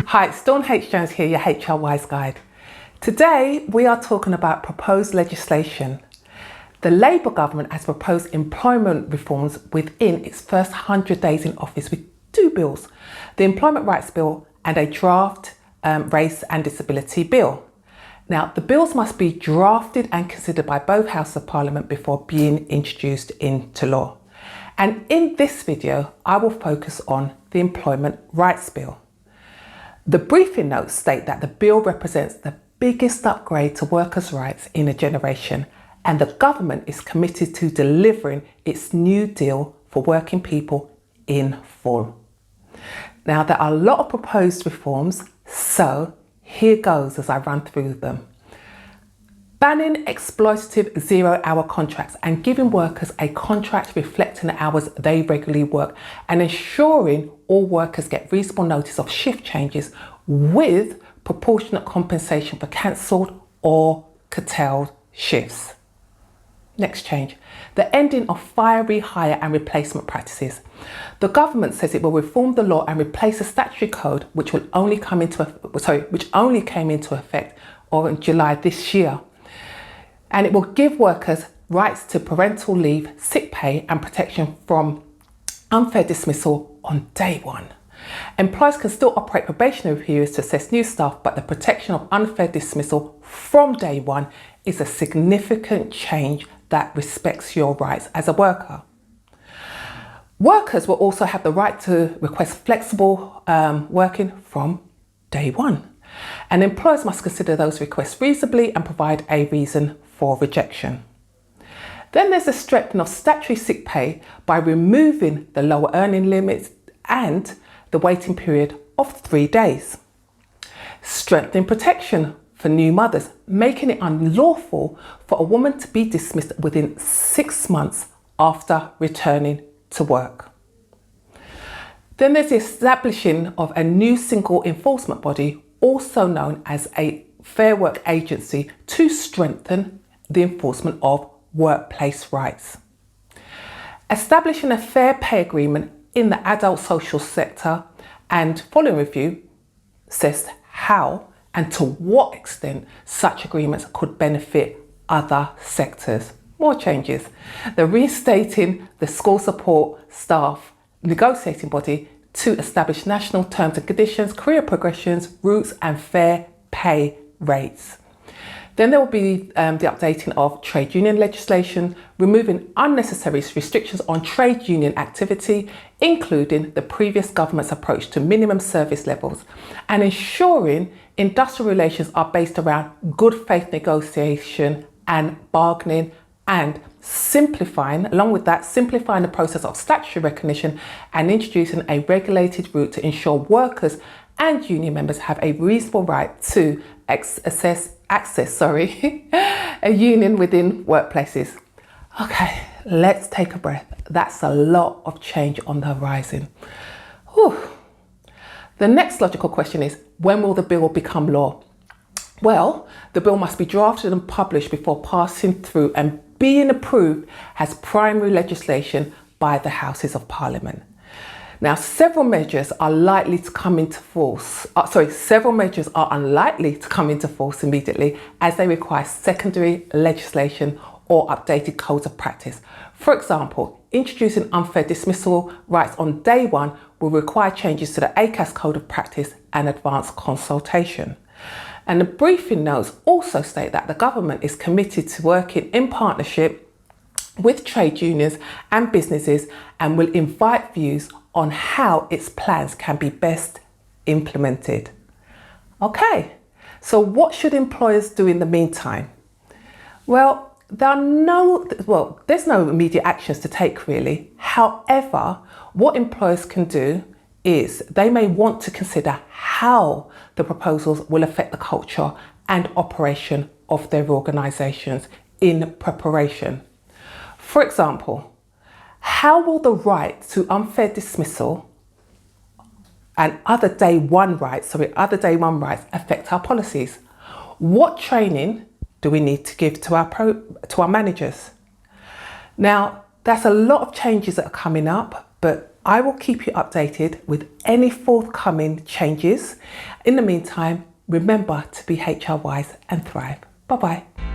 Hi, it's Dawn H. Jones here, your HR Wise Guide. Today, we are talking about proposed legislation. The Labour government has proposed employment reforms within its first 100 days in office with two bills, the Employment Rights Bill and a draft Race and Disability Bill. Now, the bills must be drafted and considered by both Houses of Parliament before being introduced into law. And in this video, I will focus on the Employment Rights Bill. The briefing notes state that the bill represents the biggest upgrade to workers' rights in a generation, and the government is committed to delivering its New Deal for working people in full. Now, there are a lot of proposed reforms, so here goes as I run through them. Banning exploitative zero-hour contracts and giving workers a contract reflecting the hours they regularly work, and ensuring all workers get reasonable notice of shift changes with proportionate compensation for cancelled or curtailed shifts. Next change, the ending of fire, rehire and replacement practices. The government says it will reform the law and replace a statutory code which only came into effect in July this year. And it will give workers rights to parental leave, sick pay and protection from unfair dismissal on day one. Employers can still operate probationary periods to assess new staff, but the protection of unfair dismissal from day one is a significant change that respects your rights as a worker. Workers will also have the right to request flexible working from day one. And employers must consider those requests reasonably and provide a reason for rejection. Then there's the strengthening of statutory sick pay by removing the lower earning limits and the waiting period of 3 days. Strengthening protection for new mothers, making it unlawful for a woman to be dismissed within 6 months after returning to work. Then there's the establishing of a new single enforcement body, also known as a Fair Work Agency, to strengthen the enforcement of workplace rights. Establishing a fair pay agreement in the adult social sector, and following review says how and to what extent such agreements could benefit other sectors. More changes. The reinstating the school support staff negotiating body to establish national terms and conditions, career progressions, routes and fair pay rates. Then there will be the updating of trade union legislation, removing unnecessary restrictions on trade union activity, including the previous government's approach to minimum service levels, and ensuring industrial relations are based around good faith negotiation and bargaining, and simplifying the process of statutory recognition and introducing a regulated route to ensure workers and union members have a reasonable right to access a union within workplaces. Okay, let's take a breath. That's a lot of change on the horizon. Whew. The next logical question is, when will the bill become law? Well, the bill must be drafted and published before passing through and being approved as primary legislation by the Houses of Parliament. Now, several measures are unlikely to come into force immediately, as they require secondary legislation or updated codes of practice. For example, introducing unfair dismissal rights on day one will require changes to the ACAS code of practice and advanced consultation. And the briefing notes also state that the government is committed to working in partnership with trade unions and businesses, and will invite views on how its plans can be best implemented. Okay, so what should employers do in the meantime? Well, there's no immediate actions to take really. However, what employers can do is they may want to consider how the proposals will affect the culture and operation of their organisations in preparation. For example, how will the right to unfair dismissal and other day one rights affect our policies? What training do we need to give to our managers? Now, that's a lot of changes that are coming up, but I will keep you updated with any forthcoming changes. In the meantime, remember to be HR wise and thrive. Bye bye.